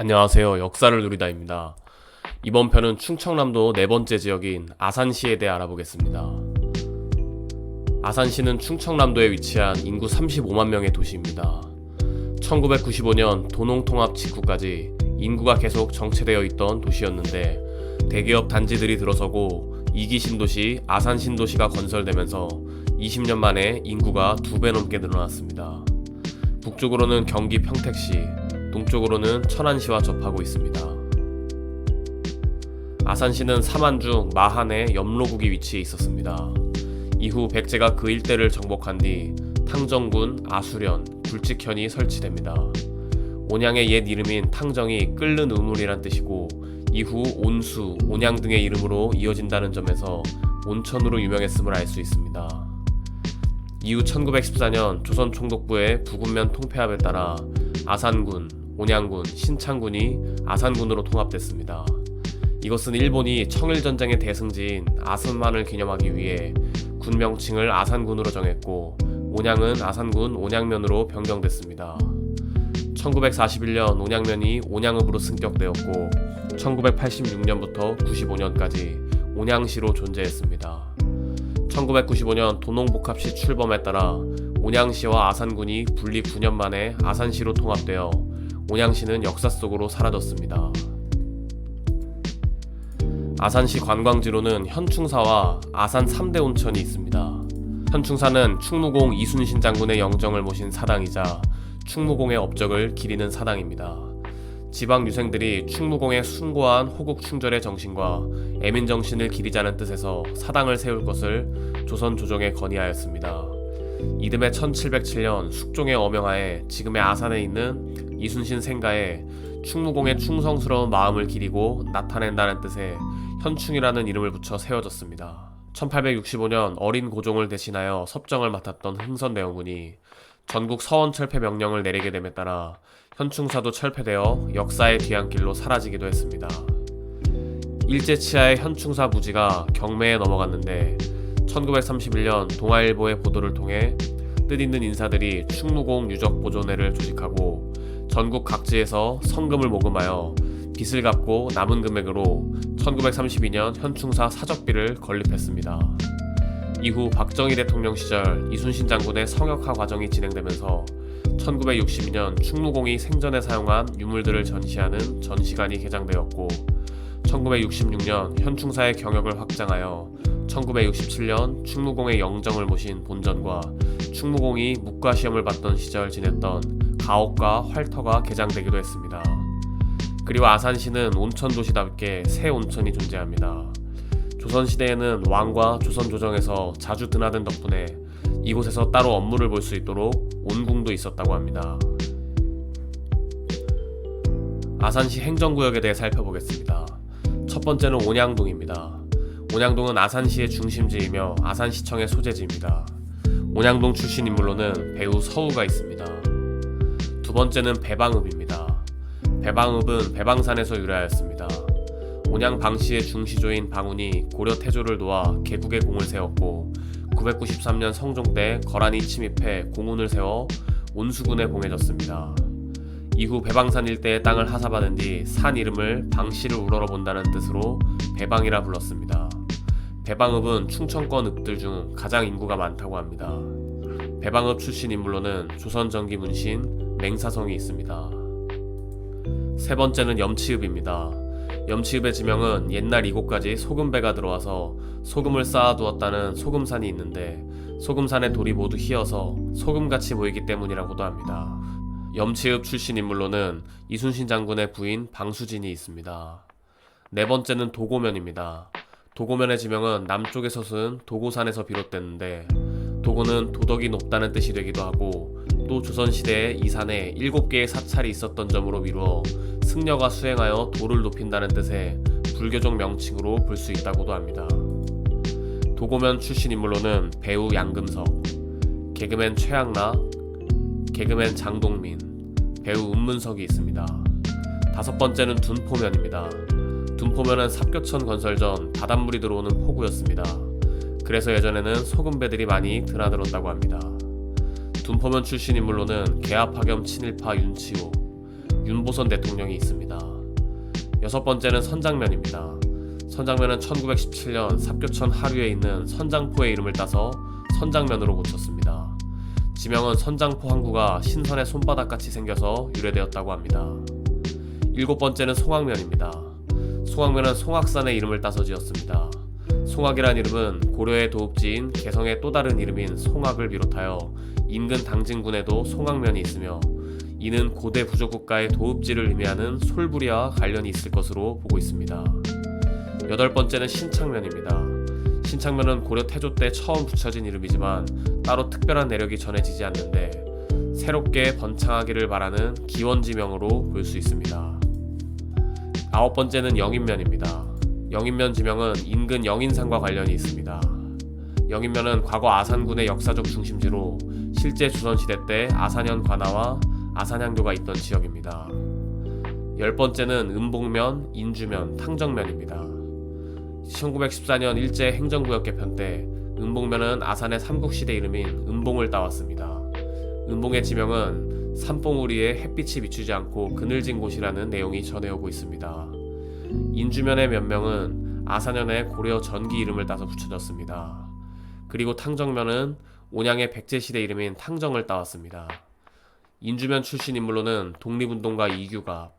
안녕하세요. 역사를 누리다입니다. 이번 편은 충청남도 네 번째 지역인 아산시에 대해 알아보겠습니다. 아산시는 충청남도에 위치한 인구 35만 명의 도시입니다. 1995년 도농통합 직후까지 인구가 계속 정체되어 있던 도시였는데 대기업 단지들이 들어서고 2기 신도시 아산 신도시가 건설되면서 20년 만에 인구가 2배 넘게 늘어났습니다. 북쪽으로는 경기 평택시, 동쪽으로는 천안시와 접하고 있습니다. 아산시는 삼안중 마한의 염로국이 위치해 있었습니다. 이후 백제가 그 일대를 정복한 뒤 탕정군, 아수련, 굴직현이 설치됩니다. 온양의 옛 이름인 탕정이 끓는 우물이란 뜻이고 이후 온수, 온양 등의 이름으로 이어진다는 점에서 온천으로 유명했음을 알 수 있습니다. 이후 1914년 조선 총독부의 부군면 통폐합에 따라 아산군, 온양군, 신창군이 아산군으로 통합됐습니다. 이것은 일본이 청일전쟁의 대승지인 아산만을 기념하기 위해 군 명칭을 아산군으로 정했고 온양은 아산군 온양면으로 변경됐습니다. 1941년 온양면이 온양읍으로 승격되었고 1986년부터 95년까지 온양시로 존재했습니다. 1995년 도농복합시 출범에 따라 온양시와 아산군이 분리 9년 만에 아산시로 통합되어 온양시는 역사 속으로 사라졌습니다. 아산시 관광지로는 현충사와 아산 3대 온천이 있습니다. 현충사는 충무공 이순신 장군의 영정을 모신 사당이자 충무공의 업적을 기리는 사당입니다. 지방 유생들이 충무공의 숭고한 호국 충절의 정신과 애민 정신을 기리자는 뜻에서 사당을 세울 것을 조선 조정에 건의하였습니다. 이듬해 1707년 숙종의 어명하에 지금의 아산에 있는 이순신 생가에 충무공의 충성스러운 마음을 기리고 나타낸다는 뜻의 현충이라는 이름을 붙여 세워졌습니다. 1865년 어린 고종을 대신하여 섭정을 맡았던 흥선대원군이 전국 서원 철폐 명령을 내리게 됨에 따라 현충사도 철폐되어 역사의 뒤안길로 사라지기도 했습니다. 일제치하의 현충사 부지가 경매에 넘어갔는데 1931년 동아일보의 보도를 통해 뜻있는 인사들이 충무공 유적보존회를 조직하고 전국 각지에서 성금을 모금하여 빚을 갚고 남은 금액으로 1932년 현충사 사적비를 건립했습니다. 이후 박정희 대통령 시절 이순신 장군의 성역화 과정이 진행되면서 1962년 충무공이 생전에 사용한 유물들을 전시하는 전시관이 개장되었고 1966년 현충사의 경역을 확장하여 1967년 충무공의 영정을 모신 본전과 충무공이 묵과시험을 받던 시절 지냈던 가옥과 활터가 개장되기도 했습니다. 그리고 아산시는 온천도시답게 새 온천이 존재합니다. 조선시대에는 왕과 조선조정에서 자주 드나든 덕분에 이곳에서 따로 업무를 볼 수 있도록 온궁도 있었다고 합니다. 아산시 행정구역에 대해 살펴보겠습니다. 첫 번째는 온양동입니다. 온양동은 아산시의 중심지이며 아산시청의 소재지입니다. 온양동 출신 인물로는 배우 서우가 있습니다. 두 번째는 배방읍입니다. 배방읍은 배방산에서 유래하였습니다. 온양 방시의 중시조인 방운이 고려 태조를 도와 개국의 공을 세웠고 993년 성종 때 거란이 침입해 공운을 세워 온수군에 봉해졌습니다. 이후 배방산 일대의 땅을 하사받은 뒤 산 이름을 방시를 우러러본다는 뜻으로 배방이라 불렀습니다. 배방읍은 충청권 읍들 중 가장 인구가 많다고 합니다. 배방읍 출신 인물로는 조선 전기 문신 맹사성이 있습니다. 세 번째는 염치읍입니다. 염치읍의 지명은 옛날 이곳까지 소금배가 들어와서 소금을 쌓아두었다는 소금산이 있는데 소금산의 돌이 모두 휘어서 소금같이 보이기 때문이라고도 합니다. 염치읍 출신 인물로는 이순신 장군의 부인 방수진이 있습니다. 네 번째는 도고면입니다. 도고면의 지명은 남쪽에 솟은 도고산에서 비롯됐는데 도고는 도덕이 높다는 뜻이 되기도 하고 또 조선시대에 이 산에 7개의 사찰이 있었던 점으로 미루어 승려가 수행하여 도를 높인다는 뜻의 불교적 명칭으로 볼 수 있다고도 합니다. 도고면 출신 인물로는 배우 양금석, 개그맨 최양락, 개그맨 장동민, 배우 은문석이 있습니다. 다섯 번째는 둔포면입니다. 둔포면은 삽교천 건설 전 바닷물이 들어오는 포구였습니다. 그래서 예전에는 소금배들이 많이 드나들었다고 합니다. 둔포면 출신 인물로는 개화파 겸 친일파 윤치호, 윤보선 대통령이 있습니다. 여섯 번째는 선장면입니다. 선장면은 1917년 삽교천 하류에 있는 선장포의 이름을 따서 선장면으로 고쳤습니다. 지명은 선장포 항구가 신선의 손바닥같이 생겨서 유래되었다고 합니다. 일곱 번째는 송악면입니다. 송악면은 송악산의 이름을 따서 지었습니다. 송악이란 이름은 고려의 도읍지인 개성의 또 다른 이름인 송악을 비롯하여 인근 당진군에도 송악면이 있으며 이는 고대 부족국가의 도읍지를 의미하는 솔부리와 관련이 있을 것으로 보고 있습니다. 여덟 번째는 신창면입니다. 신창면은 고려 태조 때 처음 붙여진 이름이지만 따로 특별한 내력이 전해지지 않는데 새롭게 번창하기를 바라는 기원지명으로 볼 수 있습니다. 아홉 번째는 영인면입니다. 영인면 지명은 인근 영인산과 관련이 있습니다. 영인면은 과거 아산군의 역사적 중심지로 실제 조선시대 때 아산현 관아와 아산향교가 있던 지역입니다. 열 번째는 음복면, 인주면, 탕정면입니다. 1914년 일제 행정구역 개편 때 음복면은 아산의 삼국시대 이름인 음봉을 따왔습니다. 음봉의 지명은 산봉우리에 햇빛이 비추지 않고 그늘진 곳이라는 내용이 전해오고 있습니다. 인주면의 면명은 아산현의 고려 전기 이름을 따서 붙여졌습니다. 그리고 탕정면은 온양의 백제시대 이름인 탕정을 따왔습니다. 인주면 출신 인물로는 독립운동가 이규갑,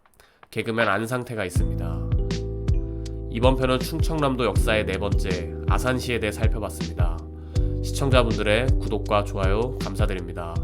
개그맨 안상태가 있습니다. 이번 편은 충청남도 역사의 네 번째 아산시에 대해 살펴봤습니다. 시청자분들의 구독과 좋아요 감사드립니다.